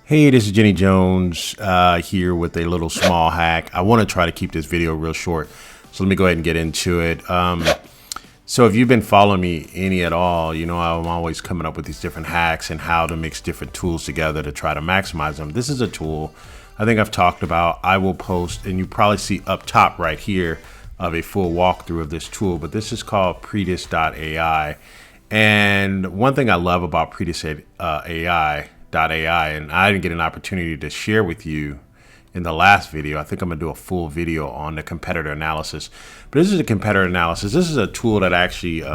Hey, this is Jenny Jones here with a little small hack. I want to try to keep this video real short, so let me go ahead and get into it. So if you've been following me any at all, you know I'm always coming up with these different hacks and how to mix different tools together to try to maximize them. This is a tool I think I've talked about. I will post, and you probably see up top right here of a full walkthrough of this tool, but this is called Predis.ai. And one thing I love about Predis.ai, and I didn't get an opportunity to share with you in the last video. I think I'm gonna do a full video on the competitor analysis. But this is a competitor analysis. This is a tool that actually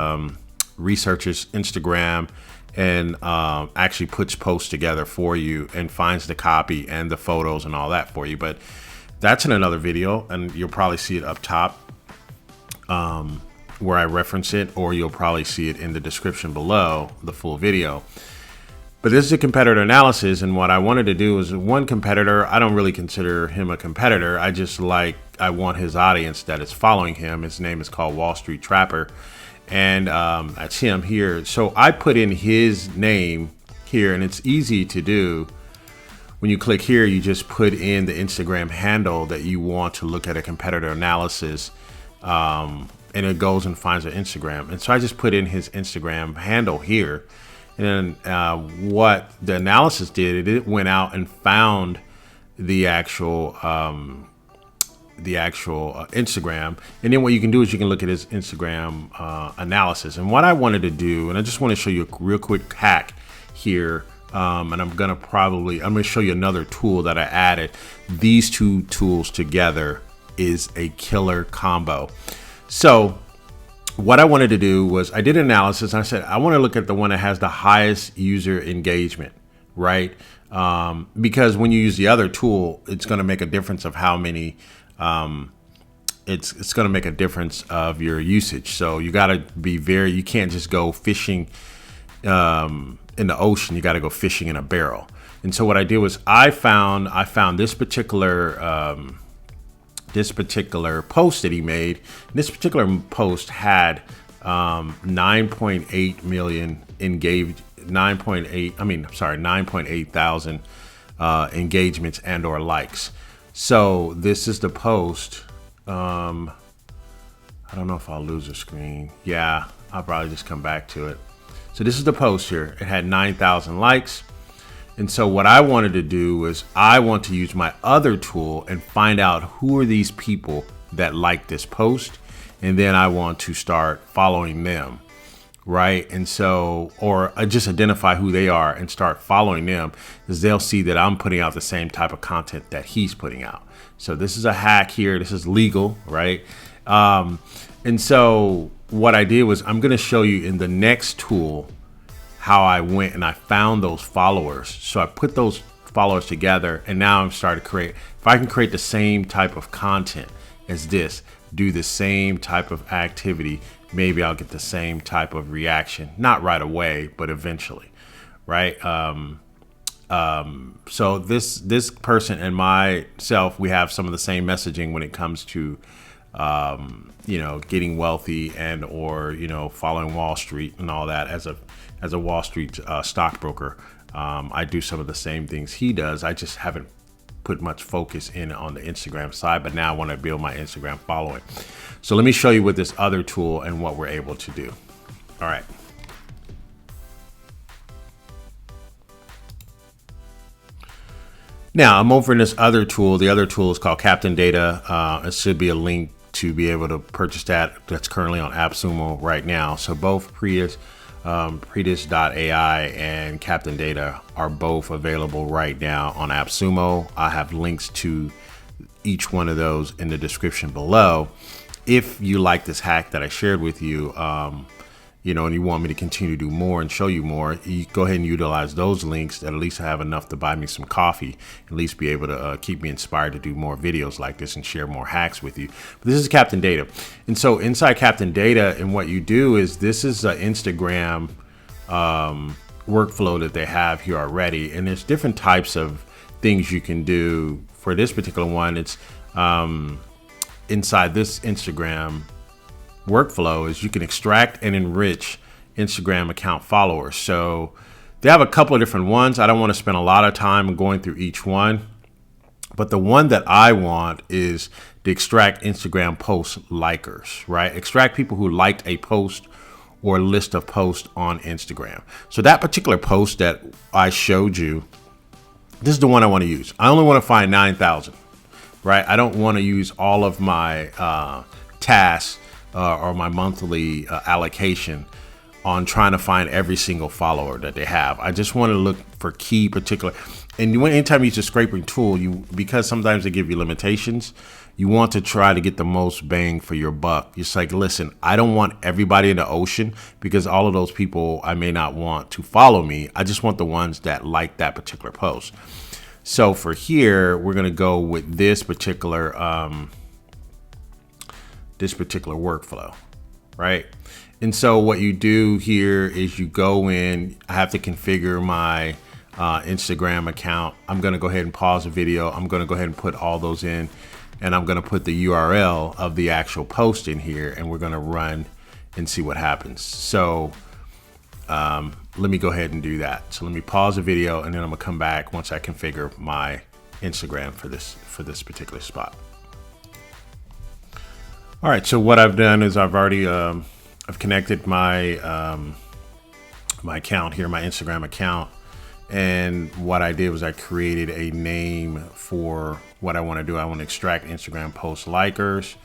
researches Instagram and actually puts posts together for you and finds the copy and the photos and all that for you. But that's in another video, and you'll probably see it up top where I reference it, or you'll probably see it in the description below the full video. But this is a competitor analysis, and what I wanted to do is one competitor. I don't really consider him a competitor. I want his audience that is following him. His name is called Wall Street Trapper, and that's him here. So I put in his name here, and it's easy to do. When you click here, you just put in the Instagram handle that you want to look at a competitor analysis, and it goes and finds an Instagram. And so I just put in his Instagram handle here. And what the analysis did, it went out and found the actual Instagram. And then what you can do is you can look at his Instagram analysis. And what I wanted to do, and I just want to show you a real quick hack here. And I'm going to show you another tool that I added. These two tools together is a killer combo. So what I wanted to do was I did an analysis. And I said, I want to look at the one that has the highest user engagement, right? Because when you use the other tool, it's going to make a difference of how many, it's going to make a difference of your usage. So you got to be you can't just go fishing in the ocean. You got to go fishing in a barrel. And so what I did was I found this particular post that he made. This particular post had 9.8 million engaged, 9.8 thousand engagements and or likes. So this is the post. I don't know if I'll lose the screen. Yeah, I'll probably just come back to it. So this is the post here. It had 9,000 likes. And so what I wanted to do was I want to use my other tool and find out who are these people that like this post. And then I want to start following them, right? And so, or I just identify who they are and start following them, because they'll see that I'm putting out the same type of content that he's putting out. So this is a hack here. This is legal, right? And so what I did was I'm going to show you in the next tool how I went and I found those followers. So I put those followers together, and now I'm starting to create. If I can create the same type of content as this, do the same type of activity, maybe I'll get the same type of reaction. Not right away, but eventually, right? So this person and myself, we have some of the same messaging when it comes to getting wealthy and or following Wall Street and all that. As a Wall Street stockbroker, I do some of the same things he does. I just haven't put much focus in on the Instagram side, but now I want to build my Instagram following. So let me show you with this other tool and what we're able to do. All right. Now I'm over in this other tool. The other tool is called Captian Data. It should be a link to be able to purchase that. That's currently on AppSumo right now. So both Predis.ai and Captian Data are both available right now on AppSumo. I have links to each one of those in the description below. If you like this hack that I shared with you, and you want me to continue to do more and show you more, you go ahead and utilize those links. At least I have enough to buy me some coffee, at least be able to keep me inspired to do more videos like this and share more hacks with you. But this is Captian Data. And so inside Captian Data, and what you do is this is an Instagram workflow that they have here already. And there's different types of things you can do. For this particular one, it's inside this Instagram workflow is you can extract and enrich Instagram account followers. So They have a couple of different ones. I don't want to spend a lot of time going through each one, but the one that I want is to extract Instagram post likers, right? Extract people who liked a post or a list of posts on Instagram. So that particular post that I showed you, this is the one I want to use. I only want to find 9,000, right? I don't want to use all of my tasks or my monthly allocation on trying to find every single follower that they have. I just want to look for key particular. And anytime you use a scraping tool, because sometimes they give you limitations, you want to try to get the most bang for your buck. It's like, listen, I don't want everybody in the ocean, because all of those people I may not want to follow me. I just want the ones that like that particular post. So for here, we're going to go with this particular workflow, right? And so what you do here is you go in. I have to configure my Instagram account. I'm going to go ahead and pause the video. I'm going to go ahead and put all those in, and I'm going to put the URL of the actual post in here, and we're going to run and see what happens. So let me go ahead and do that. So let me pause the video, and then I'm gonna come back once I configure my Instagram for this particular spot. All right, so what I've done is I've already I've connected my my account here, my Instagram account, and what I did was I created a name for what I want to do. I want to extract Instagram post likers.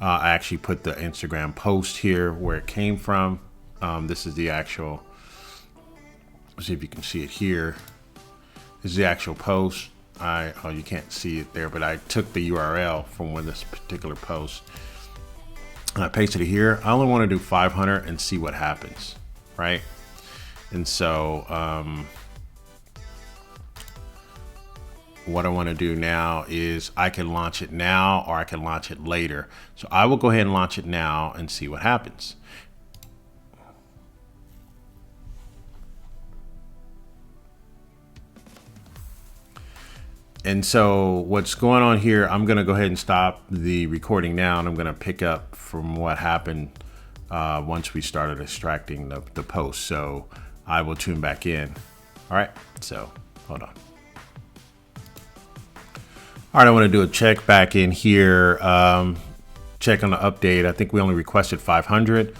I actually put the Instagram post here where it came from. This is the actual. Let's see if you can see it here. This is the actual post. Oh, you can't see it there, but I took the URL from this particular post. And I pasted it here. I only want to do 500 and see what happens, right? And so what I want to do now is I can launch it now, or I can launch it later. So I will go ahead and launch it now and see what happens. And so what's going on here, I'm going to go ahead and stop the recording now, and I'm going to pick up from what happened once we started extracting the post. So I will tune back in. All right, so hold on. All right, I want to do a check back in here, check on the update. I think we only requested 500.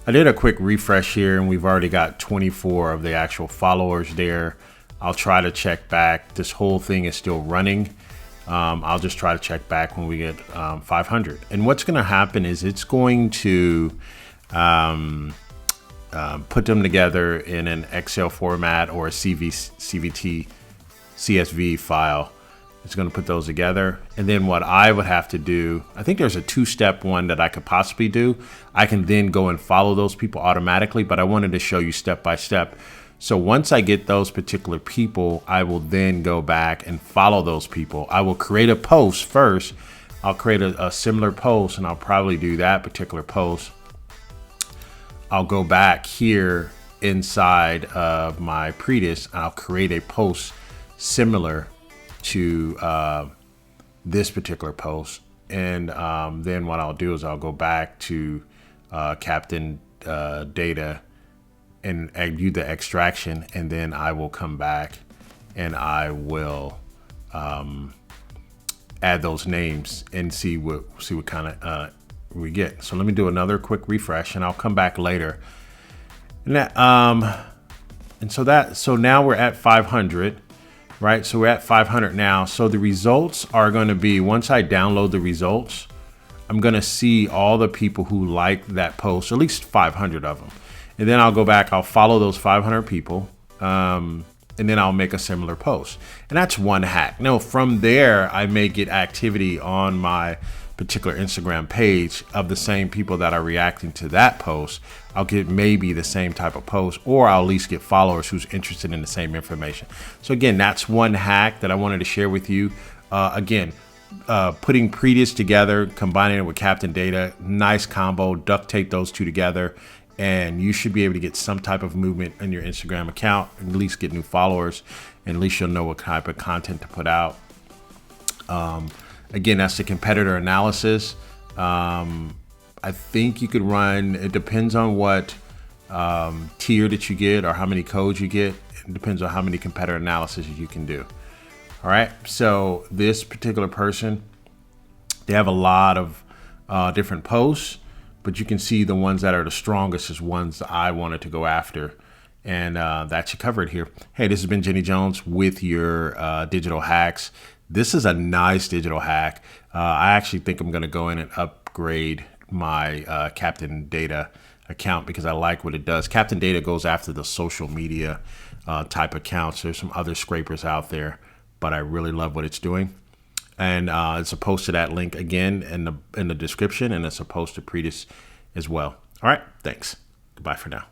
I did a quick refresh here, and we've already got 24 of the actual followers there. I'll try to check back. This whole thing is still running. I'll just try to check back when we get 500. And what's going to happen is it's going to put them together in an Excel format or a CSV file. It's going to put those together. And then what I would have to do, I think there's a 2-step one that I could possibly do. I can then go and follow those people automatically, but I wanted to show you step by step. So once I get those particular people, I will then go back and follow those people. I will create a post first. I'll create a similar post, and I'll probably do that particular post. I'll go back here inside of my Predis, and I'll create a post similar to this particular post. And then what I'll do is I'll go back to Captian Data and do the extraction, and then I will come back and I will add those names and see what kind of we get. So let me do another quick refresh, and I'll come back later. And so now we're at 500, right? So we're at 500 now. So the results are going to be, once I download the results, I'm going to see all the people who liked that post, at least 500 of them. And then I'll go back, I'll follow those 500 people, and then I'll make a similar post. And that's one hack. Now, from there, I may get activity on my particular Instagram page of the same people that are reacting to that post. I'll get maybe the same type of post, or I'll at least get followers who's interested in the same information. So again, that's one hack that I wanted to share with you. Putting Predis together, combining it with Captian Data, nice combo, duct tape those two together, and you should be able to get some type of movement in your Instagram account, at least get new followers, and at least you'll know what type of content to put out. Again, that's the competitor analysis. I think you could run, it depends on what tier that you get or how many codes you get. It depends on how many competitor analysis you can do. All right. So this particular person, they have a lot of different posts, but you can see the ones that are the strongest is ones that I wanted to go after. And that you covered here. Hey, this has been Jenny Jones with your digital hacks. This is a nice digital hack. I actually think I'm going to go in and upgrade my Captain Data account because I like what it does. Captain Data goes after the social media type accounts. There's some other scrapers out there, but I really love what it's doing. And it's a post to that link again in the description, and it's a post to Predis as well. All right, thanks. Goodbye for now.